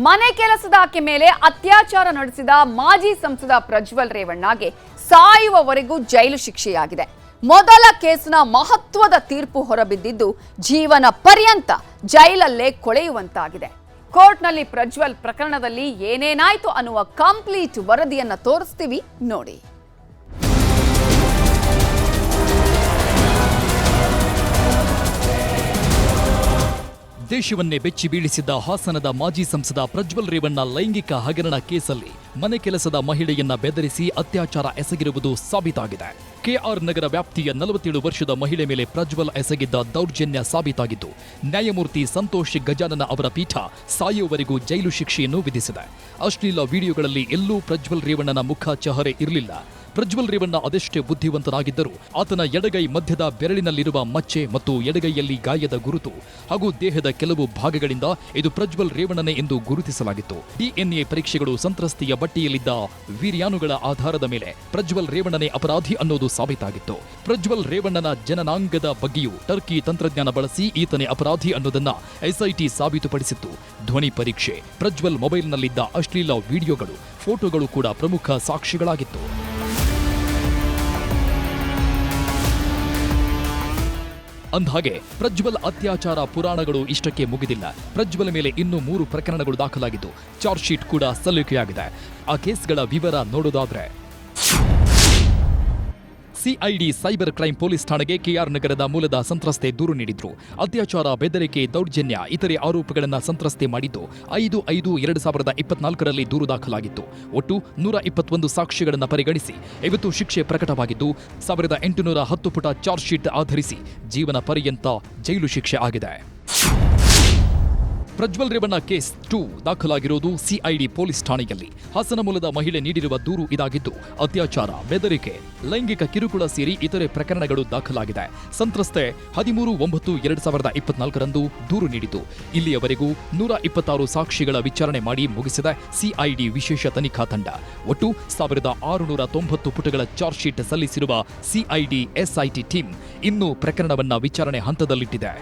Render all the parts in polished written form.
ಮನೆ ಕೆಲಸದ ಆಕೆ ಮೇಲೆ ಅತ್ಯಾಚಾರ ನಡೆಸಿದ ಮಾಜಿ ಸಂಸದ ಪ್ರಜ್ವಲ್ ರೇವಣ್ಣಗೆ ಸಾಯುವವರೆಗೂ ಜೈಲು ಶಿಕ್ಷೆಯಾಗಿದೆ. ಮೊದಲ ಕೇಸ್ನ ಮಹತ್ವದ ತೀರ್ಪು ಹೊರಬಿದ್ದಿದ್ದು ಜೀವನ ಪರ್ಯಂತ ಜೈಲಲ್ಲೇ ಕೊಳೆಯುವಂತಾಗಿದೆ. ಕೋರ್ಟ್ನಲ್ಲಿ ಪ್ರಜ್ವಲ್ ಪ್ರಕರಣದಲ್ಲಿ ಏನೇನಾಯ್ತು ಅನ್ನುವ ಕಂಪ್ಲೀಟ್ ವರದಿಯನ್ನ ತೋರಿಸ್ತೀವಿ ನೋಡಿ. ದೇಶವನ್ನೇ ಬೆಚ್ಚಿ ಬೀಳಿಸಿದ್ದ ಹಾಸನದ ಮಾಜಿ ಸಂಸದ ಪ್ರಜ್ವಲ್ ರೇವಣ್ಣ ಲೈಂಗಿಕ ಹಗರಣ ಕೇಸಲ್ಲಿ ಮನೆ ಕೆಲಸದ ಮಹಿಳೆಯನ್ನ ಬೆದರಿಸಿ ಅತ್ಯಾಚಾರ ಎಸಗಿರುವುದು ಸಾಬೀತಾಗಿದೆ. ಕೆಆರ್ ನಗರ ವ್ಯಾಪ್ತಿಯ 47 ವರ್ಷದ ಮಹಿಳೆ ಮೇಲೆ ಪ್ರಜ್ವಲ್ ಎಸಗಿದ್ದ ದೌರ್ಜನ್ಯ ಸಾಬೀತಾಗಿದ್ದು ನ್ಯಾಯಮೂರ್ತಿ ಸಂತೋಷ್ ಗಜಾನನ ಅವರ ಪೀಠ ಸಾಯುವವರೆಗೂ ಜೈಲು ಶಿಕ್ಷೆಯನ್ನು ವಿಧಿಸಿದೆ. ಅಶ್ಲೀಲ ವಿಡಿಯೋಗಳಲ್ಲಿ ಎಲ್ಲೂ ಪ್ರಜ್ವಲ್ ರೇವಣ್ಣನ ಮುಖ ಚಹರೆ ಇರಲಿಲ್ಲ. ಪ್ರಜ್ವಲ್ ರೇವಣ್ಣ ಅದೆಷ್ಟೇ ಬುದ್ಧಿವಂತನಾಗಿದ್ದರೂ ಆತನ ಎಡಗೈ ಮಧ್ಯದ ಬೆರಳಿನಲ್ಲಿರುವ ಮಚ್ಚೆ ಮತ್ತು ಎಡಗೈಯಲ್ಲಿ ಗಾಯದ ಗುರುತು ಹಾಗೂ ದೇಹದ ಕೆಲವು ಭಾಗಗಳಿಂದ ಇದು ಪ್ರಜ್ವಲ್ ರೇವಣ್ಣನೇ ಎಂದು ಗುರುತಿಸಲಾಗಿತ್ತು. ಡಿಎನ್ಎ ಪರೀಕ್ಷೆಗಳು ಸಂತ್ರಸ್ತೆಯ ಬಟ್ಟೆಯಲ್ಲಿದ್ದ ವೀರ್ಯಾಣುಗಳ ಆಧಾರದ ಮೇಲೆ ಪ್ರಜ್ವಲ್ ರೇವಣ್ಣನೇ ಅಪರಾಧಿ ಅನ್ನೋದು ಸಾಬೀತಾಗಿತ್ತು. ಪ್ರಜ್ವಲ್ ರೇವಣ್ಣನ ಜನನಾಂಗದ ಬಗ್ಗೆಯೂ ಟರ್ಕಿ ತಂತ್ರಜ್ಞಾನ ಬಳಸಿ ಈತನೇ ಅಪರಾಧಿ ಅನ್ನೋದನ್ನ ಎಸ್ಐಟಿ ಸಾಬೀತುಪಡಿಸಿತ್ತು. ಧ್ವನಿ ಪರೀಕ್ಷೆ, ಪ್ರಜ್ವಲ್ ಮೊಬೈಲ್ನಲ್ಲಿದ್ದ ಅಶ್ಲೀಲ ವಿಡಿಯೋಗಳು, ಫೋಟೋಗಳು ಕೂಡ ಪ್ರಮುಖ ಸಾಕ್ಷಿಗಳಾಗಿತ್ತು. ಅಂದಹಾಗೆ ಪ್ರಜ್ವಲ್ ಅತ್ಯಾಚಾರ ಪುರಾಣಗಳು ಇಷ್ಟಕ್ಕೆ ಮುಗಿದಿಲ್ಲ. ಪ್ರಜ್ವಲ್ ಮೇಲೆ ಇನ್ನೂ 3 ಪ್ರಕರಣಗಳು ದಾಖಲಾಗಿದ್ದು ಚಾರ್ಜ್ ಶೀಟ್ ಕೂಡ ಸಲ್ಲಿಕೆಯಾಗಿದೆ. ಆ ಕೇಸ್ಗಳ ವಿವರ ನೋಡೋದಾದ್ರೆ, ಸಿಐಡಿ ಸೈಬರ್ ಕ್ರೈಂ ಪೊಲೀಸ್ ಠಾಣೆಗೆ ಕೆಆರ್ ನಗರದ ಮೂಲದ ಸಂತ್ರಸ್ತೆ ದೂರು ನೀಡಿದ್ರು. ಅತ್ಯಾಚಾರ, ಬೆದರಿಕೆ, ದೌರ್ಜನ್ಯ ಇತರೆ ಆರೋಪಗಳನ್ನು ಸಂತ್ರಸ್ತೆ ಮಾಡಿದ್ದು 5/5/2024ರಲ್ಲಿ ದೂರು ದಾಖಲಾಗಿತ್ತು. ಒಟ್ಟು 121 ಸಾಕ್ಷ್ಯಗಳನ್ನು ಪರಿಗಣಿಸಿ ಇವತ್ತು ಶಿಕ್ಷೆ ಪ್ರಕಟವಾಗಿದ್ದು 1810 ಪುಟ ಚಾರ್ಜ್ ಶೀಟ್ ಆಧರಿಸಿ ಜೀವನ ಪರ್ಯಂತ ಜೈಲು ಶಿಕ್ಷೆ ಆಗಿದೆ. ಪ್ರಜ್ವಲ್ ರೇವಣ್ಣ ಕೇಸ್ 2 ದಾಖಲಾಗಿರೋದು ಸಿಐಡಿ ಪೊಲೀಸ್ ಠಾಣೆಯಲ್ಲಿ. ಹಾಸನ ಮೂಲದ ಮಹಿಳೆ ನೀಡಿರುವ ದೂರು ಇದಾಗಿದ್ದು ಅತ್ಯಾಚಾರ, ಬೆದರಿಕೆ, ಲೈಂಗಿಕ ಕಿರುಕುಳ ಸೇರಿ ಇತರೆ ಪ್ರಕರಣಗಳು ದಾಖಲಾಗಿದೆ. ಸಂತ್ರಸ್ತೆ 13/9/2024ರಂದು ದೂರು ನೀಡಿತು. ಇಲ್ಲಿಯವರೆಗೂ 126 ಸಾಕ್ಷಿಗಳ ವಿಚಾರಣೆ ಮಾಡಿ ಮುಗಿಸಿದ ಸಿಐಡಿ ವಿಶೇಷ ತನಿಖಾ ತಂಡ ಒಟ್ಟು 1690 ಪುಟಗಳ ಚಾರ್ಜ್ ಶೀಟ್ ಸಲ್ಲಿಸಿರುವ ಸಿಐಡಿ ಎಸ್ಐಟಿ ಟೀಮ್ ಇನ್ನೂ ಪ್ರಕರಣವನ್ನ ವಿಚಾರಣೆ ಹಂತದಲ್ಲಿಟ್ಟಿದೆ.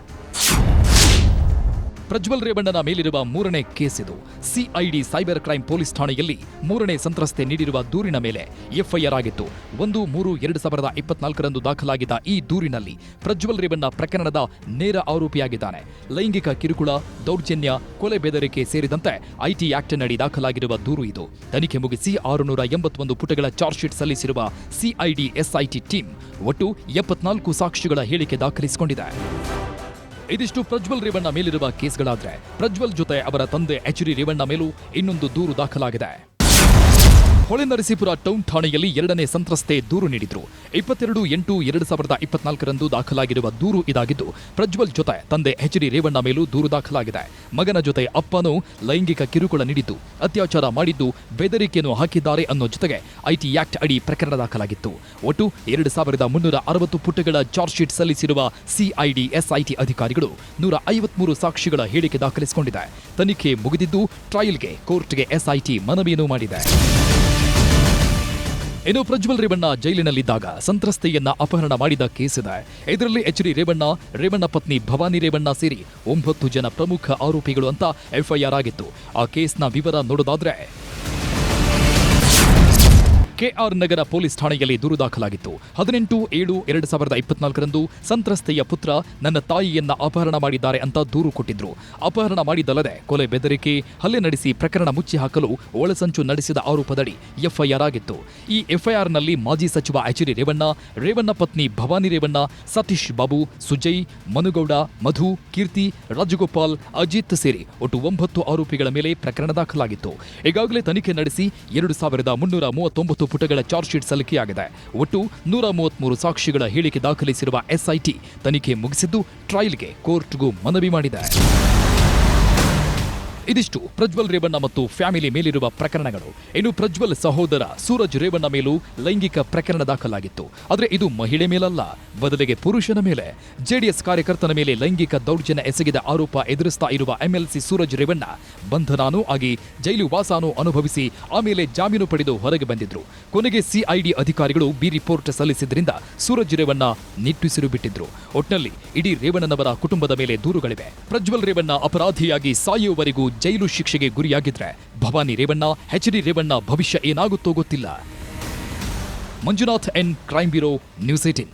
ಪ್ರಜ್ವಲ್ ರೇವಣ್ಣನ ಮೇಲಿರುವ 3ನೇ ಕೇಸ್ ಇದು. ಸಿಐಡಿ ಸೈಬರ್ ಕ್ರೈಂ ಪೊಲೀಸ್ ಠಾಣೆಯಲ್ಲಿ 3ನೇ ಸಂತ್ರಸ್ತೆ ನೀಡಿರುವ ದೂರಿನ ಮೇಲೆ ಎಫ್ಐಆರ್ ಆಗಿತ್ತು. 1/3/2024ರಂದು ದಾಖಲಾಗಿದ್ದ ಈ ದೂರಿನಲ್ಲಿ ಪ್ರಜ್ವಲ್ ರೇವಣ್ಣ ಪ್ರಕರಣದ ನೇರ ಆರೋಪಿಯಾಗಿದ್ದಾನೆ. ಲೈಂಗಿಕ ಕಿರುಕುಳ, ದೌರ್ಜನ್ಯ, ಕೊಲೆ, ಬೆದರಿಕೆ ಸೇರಿದಂತೆ ಐಟಿ ಆಕ್ಟ್ನಡಿ ದಾಖಲಾಗಿರುವ ದೂರು ಇದು. ತನಿಖೆ ಮುಗಿಸಿ 681 ಪುಟಗಳ ಚಾರ್ಜ್ ಶೀಟ್ ಸಲ್ಲಿಸಿರುವ ಸಿಐಡಿ ಎಸ್ಐಟಿ ಟೀಮ್ ಒಟ್ಟು 74 ಸಾಕ್ಷಿಗಳ ಹೇಳಿಕೆ ದಾಖಲಿಸಿಕೊಂಡಿದೆ. ಇದಿಷ್ಟು ಪ್ರಜ್ವಲ್ ರೇವಣ್ಣ ಮೇಲಿರುವ ಕೇಸ್ಗಳಾದ್ರೆ, ಪ್ರಜ್ವಲ್ ಜೊತೆ ಅವರ ತಂದೆ ಎಚ್.ಡಿ. ರೇವಣ್ಣ ಮೇಲೂ ಇನ್ನೊಂದು ದೂರು ದಾಖಲಾಗಿದೆ. ಹೊಳೆನರಸೀಪುರ ಟೌನ್ ಠಾಣೆಯಲ್ಲಿ 2ನೇ ಸಂತ್ರಸ್ತೆ ದೂರು ನೀಡಿದ್ರು. 22/8/2024ರಂದು ದಾಖಲಾಗಿರುವ ದೂರು ಇದಾಗಿದ್ದು ಪ್ರಜ್ವಲ್ ಜೊತೆ ತಂದೆ ಎಚ್.ಡಿ. ರೇವಣ್ಣ ಮೇಲೂ ದೂರು ದಾಖಲಾಗಿದೆ. ಮಗನ ಜೊತೆ ಅಪ್ಪನೂ ಲೈಂಗಿಕ ಕಿರುಕುಳ ನೀಡಿದ್ದು, ಅತ್ಯಾಚಾರ ಮಾಡಿದ್ದು, ಬೆದರಿಕೆಯನ್ನು ಹಾಕಿದ್ದಾರೆ ಅನ್ನೋ ಜೊತೆಗೆ ಐಟಿ ಆಕ್ಟ್ ಅಡಿ ಪ್ರಕರಣ ದಾಖಲಾಗಿತ್ತು. ಒಟ್ಟು 2360 ಪುಟಗಳ ಚಾರ್ಜ್ ಶೀಟ್ ಸಲ್ಲಿಸಿರುವ ಸಿಐಡಿ ಎಸ್ಐಟಿ ಅಧಿಕಾರಿಗಳು 153 ಸಾಕ್ಷಿಗಳ ಹೇಳಿಕೆ ದಾಖಲಿಸಿಕೊಂಡಿದೆ. ತನಿಖೆ ಮುಗಿದಿದ್ದು ಟ್ರಯಲ್ಗೆ ಕೋರ್ಟ್ಗೆ ಎಸ್ಐಟಿ ಮನವಿಯನ್ನು ಮಾಡಿದೆ. ಇನ್ನು ಪ್ರಜ್ವಲ್ ರೇವಣ್ಣ ಜೈಲಿನಲ್ಲಿದ್ದಾಗ ಸಂತ್ರಸ್ತೆಯನ್ನ ಅಪಹರಣ ಮಾಡಿದ ಕೇಸಿದೆ. ಇದರಲ್ಲಿ ಎಚ್.ಡಿ. ರೇವಣ್ಣ, ರೇವಣ್ಣ ಪತ್ನಿ ಭವಾನಿ ರೇವಣ್ಣ ಸೇರಿ 9 ಜನ ಪ್ರಮುಖ ಆರೋಪಿಗಳು ಅಂತ ಎಫ್ಐಆರ್ ಆಗಿತ್ತು. ಆ ಕೇಸ್ನ ವಿವರ ನೋಡೋದಾದ್ರೆ, ಕೆಆರ್ ನಗರ ಪೊಲೀಸ್ ಠಾಣೆಯಲ್ಲಿ ದೂರು ದಾಖಲಾಗಿತ್ತು. 18/7/2024ರಂದು ಸಂತ್ರಸ್ತೆಯ ಪುತ್ರ ನನ್ನ ತಾಯಿಯನ್ನ ಅಪಹರಣ ಮಾಡಿದ್ದಾರೆ ಅಂತ ದೂರು ಕೊಟ್ಟಿದ್ರು. ಅಪಹರಣ ಮಾಡಿದ್ದಲ್ಲದೆ ಕೊಲೆ, ಬೆದರಿಕೆ, ಹಲ್ಲೆ ನಡೆಸಿ ಪ್ರಕರಣ ಮುಚ್ಚಿ ಹಾಕಲು ಒಳಸಂಚು ನಡೆಸಿದ ಆರೋಪದಡಿ ಎಫ್ಐಆರ್ ಆಗಿತ್ತು. ಈ ಎಫ್ಐಆರ್ನಲ್ಲಿ ಮಾಜಿ ಸಚಿವ ಎಚ್.ಡಿ. ರೇವಣ್ಣ, ರೇವಣ್ಣ ಪತ್ನಿ ಭವಾನಿ ರೇವಣ್ಣ, ಸತೀಶ್ ಬಾಬು, ಸುಜಯ್, ಮನುಗೌಡ, ಮಧು, ಕೀರ್ತಿ, ರಾಜಗೋಪಾಲ್, ಅಜಿತ್ ಸೇರಿ ಒಟ್ಟು 9 ಆರೋಪಿಗಳ ಮೇಲೆ ಪ್ರಕರಣ ದಾಖಲಾಗಿತ್ತು. ಈಗಾಗಲೇ ತನಿಖೆ ನಡೆಸಿ 2339 ಪುಟಗಳ ಚಾರ್ಜ್ ಶೀಟ್ ಸಲ್ಲಿಕೆಯಾಗಿದೆ. ಒಟ್ಟು 133 ಸಾಕ್ಷಿಗಳ ಹೇಳಿಕೆ ದಾಖಲಿಸಿರುವ ಎಸ್ಐಟಿ ತನಿಖೆ ಮುಗಿಸಿದ್ದು ಟ್ರಯಲ್ಗೆ ಕೋರ್ಟ್ಗೂ ಮನವಿ ಮಾಡಿದೆ. ಇದಿಷ್ಟು ಪ್ರಜ್ವಲ್ ರೇವಣ್ಣ ಮತ್ತು ಫ್ಯಾಮಿಲಿ ಮೇಲಿರುವ ಪ್ರಕರಣಗಳು. ಇನ್ನು ಪ್ರಜ್ವಲ್ ಸಹೋದರ ಸೂರಜ್ ರೇವಣ್ಣ ಮೇಲೂ ಲೈಂಗಿಕ ಪ್ರಕರಣ ದಾಖಲಾಗಿತ್ತು. ಆದರೆ ಇದು ಮಹಿಳೆ ಮೇಲಲ್ಲ, ಬದಲಿಗೆ ಪುರುಷನ ಮೇಲೆ. ಜೆಡಿಎಸ್ ಕಾರ್ಯಕರ್ತನ ಮೇಲೆ ಲೈಂಗಿಕ ದೌರ್ಜನ್ಯ ಎಸಗಿದ ಆರೋಪ ಎದುರಿಸ್ತಾ ಇರುವ ಎಂಎಲ್ಸಿ ಸೂರಜ್ ರೇವಣ್ಣ ಬಂಧನಾನೂ ಆಗಿ ಜೈಲು ವಾಸಾನೂ ಅನುಭವಿಸಿ ಆಮೇಲೆ ಜಾಮೀನು ಪಡೆದು ಹೊರಗೆ ಬಂದಿದ್ರು. ಕೊನೆಗೆ ಸಿಐಡಿ ಅಧಿಕಾರಿಗಳು ಬಿ ರಿಪೋರ್ಟ್ ಸಲ್ಲಿಸಿದ್ರಿಂದ ಸೂರಜ್ ರೇವಣ್ಣ ನಿಟ್ಟುಸಿರು ಬಿಟ್ಟಿದ್ರು. ಒಟ್ನಲ್ಲಿ ಇಡೀ ರೇವಣ್ಣನವರ ಕುಟುಂಬದ ಮೇಲೆ ದೂರುಗಳಿವೆ. ಪ್ರಜ್ವಲ್ ರೇವಣ್ಣ ಅಪರಾಧಿಯಾಗಿ ಸಾಯುವವರೆಗೂ ಜೈಲು ಶಿಕ್ಷೆಗೆ ಗುರಿಯಾಗಿದ್ರೆ ಭವಾನಿ ರೇವಣ್ಣ, ಎಚ್.ಡಿ. ರೇವಣ್ಣ ಭವಿಷ್ಯ ಏನಾಗುತ್ತೋ ಗೊತ್ತಿಲ್ಲ. Manjunath N, crime bureau, news 18.